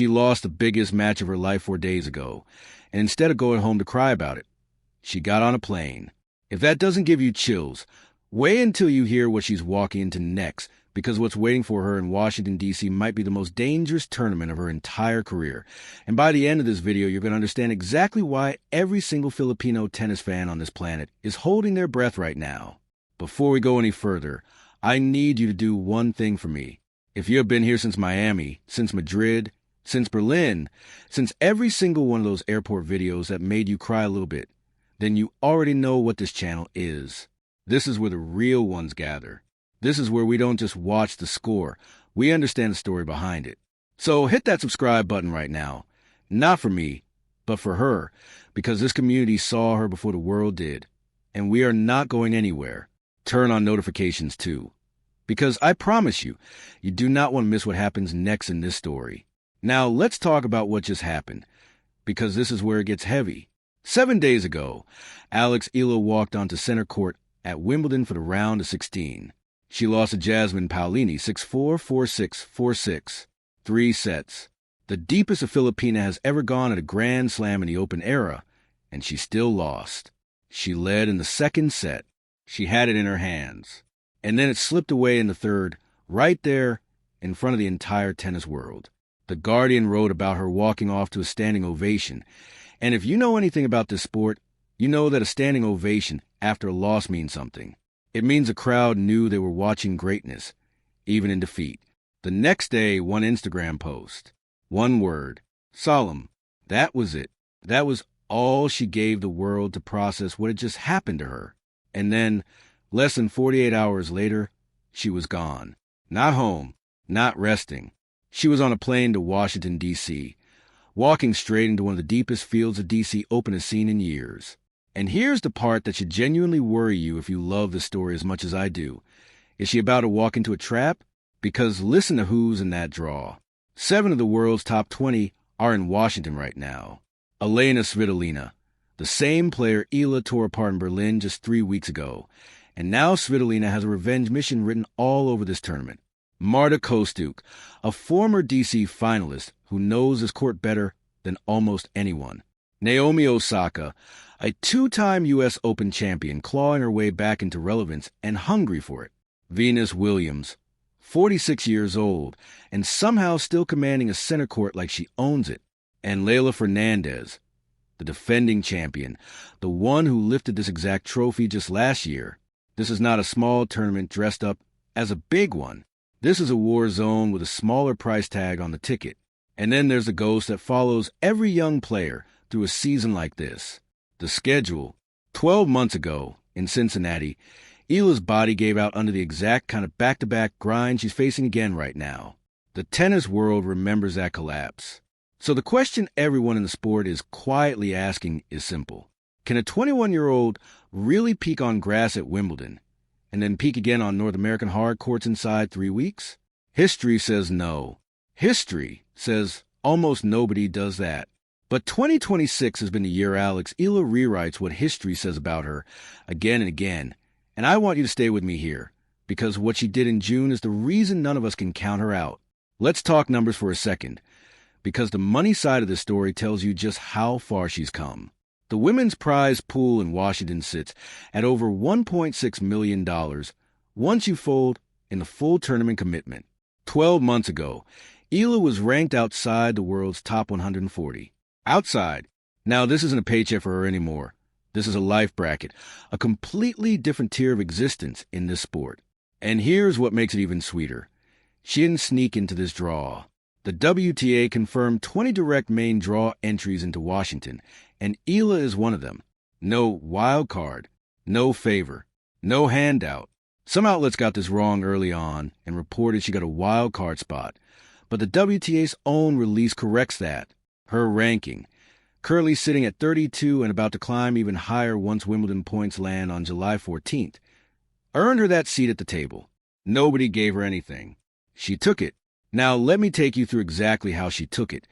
She lost the biggest match of her life 4 days ago, and instead of going home to cry about it, she got on a plane. If that doesn't give you chills, wait until you hear what she's walking into next, because what's waiting for her in Washington, D.C. might be the most dangerous tournament of her entire career. And by the end of this video, you're going to understand exactly why every single Filipino tennis fan on this planet is holding their breath right now. Before we go any further, I need you to do one thing for me. If you have been here since Miami, since Madrid, since Berlin, since every single one of those airport videos that made you cry a little bit, then you already know what this channel is. This is where the real ones gather. This is where we don't just watch the score, we understand the story behind it. So hit that subscribe button right now. Not for me, but for her, because this community saw her before the world did. And we are not going anywhere. Turn on notifications too. Because I promise you, you do not want to miss what happens next in this story. Now let's talk about what just happened, because this is where it gets heavy. 7 days ago, Alex Eala walked onto center court at Wimbledon for the round of 16. She lost to Jasmine Paolini 6-4, 4-6, 4-6, 3 sets. The deepest a Filipina has ever gone at a Grand Slam in the Open era, and she still lost. She led in the second set. She had it in her hands. And then it slipped away in the third, right there in front of the entire tennis world. The Guardian wrote about her walking off to a standing ovation. And if you know anything about this sport, you know that a standing ovation after a loss means something. It means the crowd knew they were watching greatness, even in defeat. The next day, one Instagram post. One word. Solemn. That was it. That was all she gave the world to process what had just happened to her. And then, less than 48 hours later, she was gone. Not home. Not resting. She was on a plane to Washington, D.C., walking straight into one of the deepest fields of D.C. Open has seen in years. And here's the part that should genuinely worry you if you love the story as much as I do. Is she about to walk into a trap? Because listen to who's in that draw. 7 of the world's top 20 are in Washington right now. Elena Svitolina, the same player Eala tore apart in Berlin just 3 weeks ago. And now Svitolina has a revenge mission written all over this tournament. Marta Kostyuk, a former D.C. finalist who knows this court better than almost anyone. Naomi Osaka, a 2-time U.S. Open champion clawing her way back into relevance and hungry for it. Venus Williams, 46 years old, and somehow still commanding a center court like she owns it. And Leylah Fernandez, the defending champion, the one who lifted this exact trophy just last year. This is not a small tournament dressed up as a big one. This is a war zone with a smaller price tag on the ticket. And then there's the ghost that follows every young player through a season like this. The schedule. 12 months ago, in Cincinnati, Eala's body gave out under the exact kind of back-to-back grind she's facing again right now. The tennis world remembers that collapse. So the question everyone in the sport is quietly asking is simple. Can a 21-year-old really peak on grass at Wimbledon and then peak again on North American hard courts inside 3 weeks? History says no. History says almost nobody does that. But 2026 has been the year Alex Eala rewrites what history says about her again and again. And I want you to stay with me here, because what she did in June is the reason none of us can count her out. Let's talk numbers for a second, because the money side of this story tells you just how far she's come. The women's prize pool in Washington sits at over $1.6 million once you fold in the full tournament commitment. 12 months ago, Eala was ranked outside the world's top 140. Outside. Now, this isn't a paycheck for her anymore. This is a life bracket, a completely different tier of existence in this sport. And here's what makes it even sweeter. She didn't sneak into this draw. The WTA confirmed 20 direct main draw entries into Washington, and Eala is one of them. No wild card, no favor, no handout. Some outlets got this wrong early on and reported she got a wild card spot, but the WTA's own release corrects that. Her ranking, currently sitting at 32 and about to climb even higher once Wimbledon points land on July 14th, earned her that seat at the table. Nobody gave her anything. She took it. Now let me take you through exactly how she took it,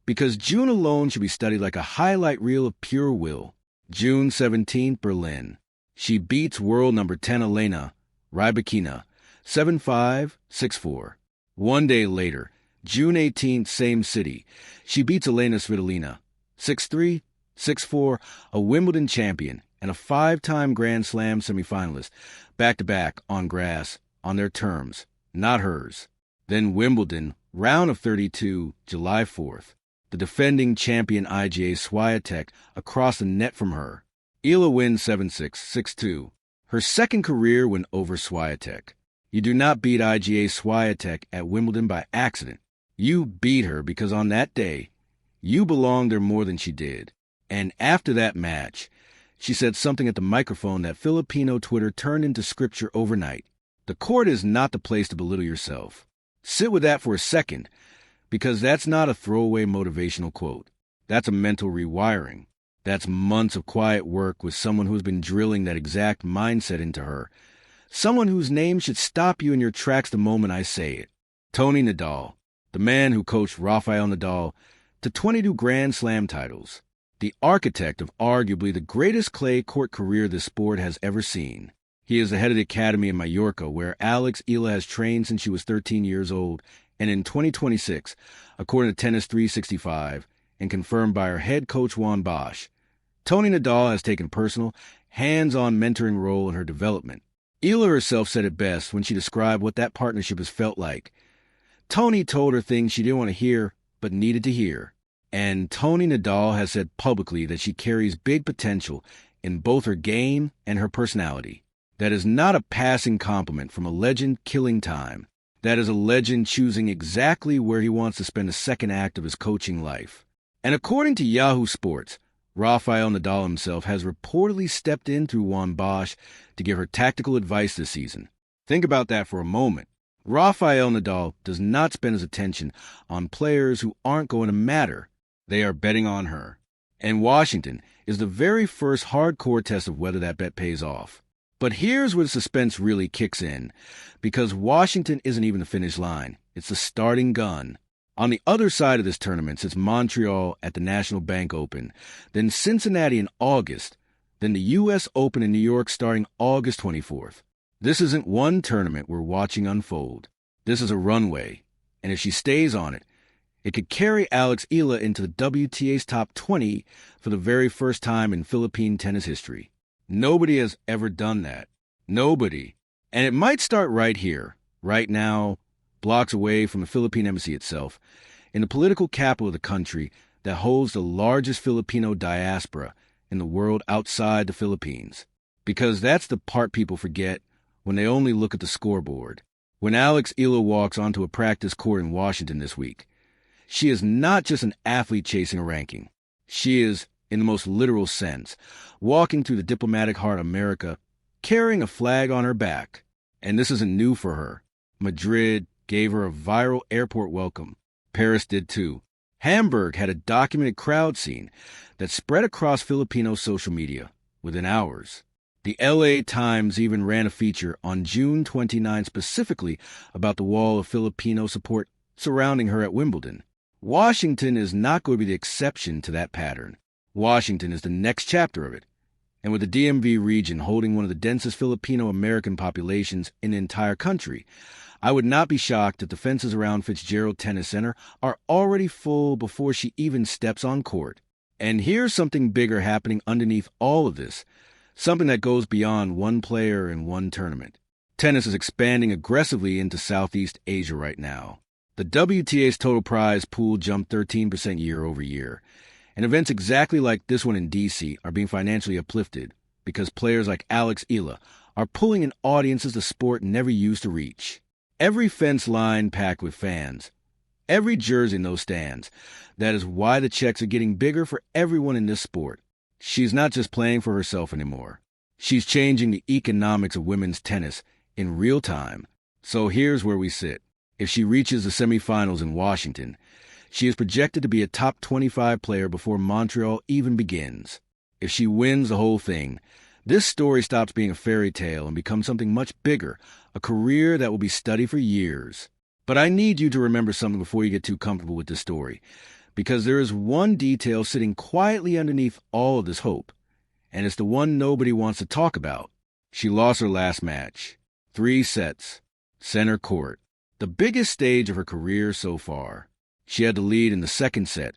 because June alone should be studied like a highlight reel of pure will. June 17th, Berlin. She beats world number 10 Elena Rybakina 7-5, 6-4. 1 day later, June 18th, same city. She beats Elena Svitolina, 6-3, 6-4, a Wimbledon champion and a 5-time Grand Slam semifinalist, back-to-back on grass, on their terms, not hers. Then Wimbledon, round of 32, July 4th. The defending champion Iga Swiatek across the net from her. Eala wins 7-6, 6-2. Her second career win over Swiatek. You do not beat Iga Swiatek at Wimbledon by accident. You beat her because on that day, you belonged there more than she did. And after that match, she said something at the microphone that Filipino Twitter turned into scripture overnight. The court is not the place to belittle yourself. Sit with that for a second, because that's not a throwaway motivational quote. That's a mental rewiring. That's months of quiet work with someone who's been drilling that exact mindset into her. Someone whose name should stop you in your tracks the moment I say it. Tony Nadal, the man who coached Rafael Nadal to 22 Grand Slam titles. The architect of arguably the greatest clay court career this sport has ever seen. He is the head of the academy in Mallorca, where Alex Eala has trained since she was 13 years old, and in 2026, according to Tennis 365, and confirmed by her head coach Juan Bosch, Tony Nadal has taken personal, hands-on mentoring role in her development. Eala herself said it best when she described what that partnership has felt like. Tony told her things she didn't want to hear, but needed to hear. And Tony Nadal has said publicly that she carries big potential in both her game and her personality. That is not a passing compliment from a legend killing time. That is a legend choosing exactly where he wants to spend the second act of his coaching life. And according to Yahoo Sports, Rafael Nadal himself has reportedly stepped in through Juan Bosch to give her tactical advice this season. Think about that for a moment. Rafael Nadal does not spend his attention on players who aren't going to matter. They are betting on her. And Washington is the very first hardcore test of whether that bet pays off. But here's where the suspense really kicks in, because Washington isn't even the finish line. It's the starting gun. On the other side of this tournament sits Montreal at the National Bank Open, then Cincinnati in August, then the U.S. Open in New York starting August 24th. This isn't one tournament we're watching unfold. This is a runway, and if she stays on it, it could carry Alex Eala into the WTA's top 20 for the very first time in Philippine tennis history. Nobody has ever done that. Nobody. And it might start right here, right now, blocks away from the Philippine embassy itself, in the political capital of the country that holds the largest Filipino diaspora in the world outside the Philippines. Because that's the part people forget when they only look at the scoreboard. When Alex Eala walks onto a practice court in Washington this week, she is not just an athlete chasing a ranking. She is, in the most literal sense, walking through the diplomatic heart of America, carrying a flag on her back. And this isn't new for her. Madrid gave her a viral airport welcome. Paris did too. Hamburg had a documented crowd scene that spread across Filipino social media within hours. The LA Times even ran a feature on June 29 specifically about the wall of Filipino support surrounding her at Wimbledon. Washington is not going to be the exception to that pattern. Washington is the next chapter of it. And with the DMV region holding one of the densest Filipino-American populations in the entire country, I would not be shocked if the fences around Fitzgerald Tennis Center are already full before she even steps on court. And here's something bigger happening underneath all of this, something that goes beyond one player and one tournament. Tennis is expanding aggressively into Southeast Asia right now. The WTA's total prize pool jumped 13% year over year, and events exactly like this one in D.C. are being financially uplifted because players like Alex Eala are pulling in audiences the sport never used to reach. Every fence line packed with fans, every jersey in those stands. That is why the checks are getting bigger for everyone in this sport. She's not just playing for herself anymore. She's changing the economics of women's tennis in real time. So here's where we sit. If she reaches the semifinals in Washington, she is projected to be a top 25 player before Montreal even begins. If she wins the whole thing, this story stops being a fairy tale and becomes something much bigger, a career that will be studied for years. But I need you to remember something before you get too comfortable with this story, because there is one detail sitting quietly underneath all of this hope, and it's the one nobody wants to talk about. She lost her last match. 3 sets. Center court. The biggest stage of her career so far. She had the lead in the second set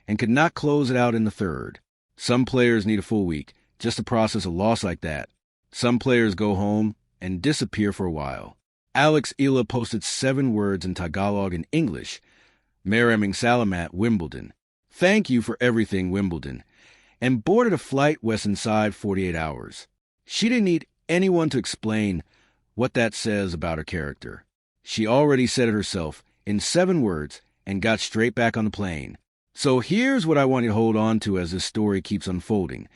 and could not close it out in the third. Some players need a full week just to process a loss like that. Some players go home and disappear for a while. Alex Eala posted 7 words in Tagalog and English. Maraming salamat, Wimbledon. Thank you for everything, Wimbledon. And boarded a flight west inside 48 hours. She didn't need anyone to explain what that says about her character. She already said it herself in 7 words and got straight back on the plane. So here's what I want you to hold on to as this story keeps unfolding,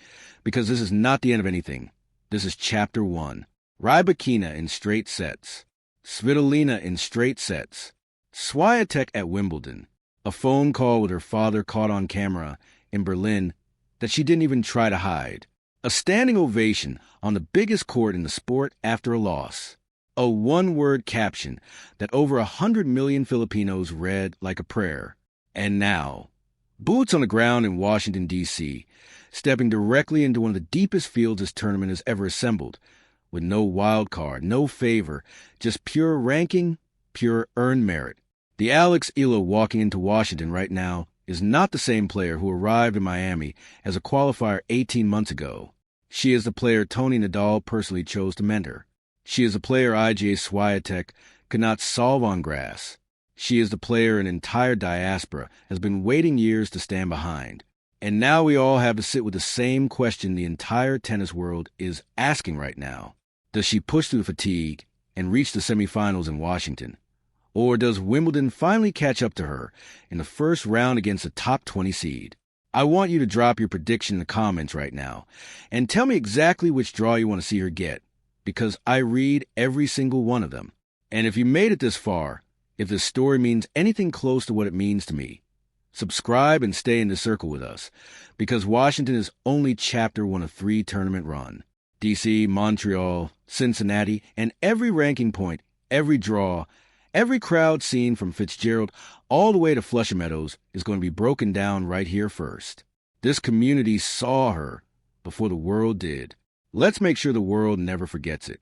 because this is not the end of anything. This is chapter 1. Rybakina in straight sets. Svitolina in straight sets. Swiatek at Wimbledon. A phone call with her father caught on camera in Berlin that she didn't even try to hide. A standing ovation on the biggest court in the sport after a loss. A 1-word caption that over 100 million Filipinos read like a prayer. And now, boots on the ground in Washington, D.C., stepping directly into one of the deepest fields this tournament has ever assembled, with no wild card, no favor, just pure ranking, pure earned merit. The Alex Eala walking into Washington right now is not the same player who arrived in Miami as a qualifier 18 months ago. She is the player Tony Nadal personally chose to mentor. She is a player Iga Swiatek could not solve on grass. She is the player an entire diaspora has been waiting years to stand behind. And now we all have to sit with the same question the entire tennis world is asking right now. Does she push through the fatigue and reach the semifinals in Washington? Or does Wimbledon finally catch up to her in the first round against a top 20 seed? I want you to drop your prediction in the comments right now and tell me exactly which draw you want to see her get, because I read every single one of them. And if you made it this far, if this story means anything close to what it means to me, subscribe and stay in the circle with us, because Washington is only chapter 1 of 3 tournament run. DC, Montreal, Cincinnati, and every ranking point, every draw, every crowd scene from Fitzgerald all the way to Flushing Meadows is going to be broken down right here first. This community saw her before the world did. Let's make sure the world never forgets it.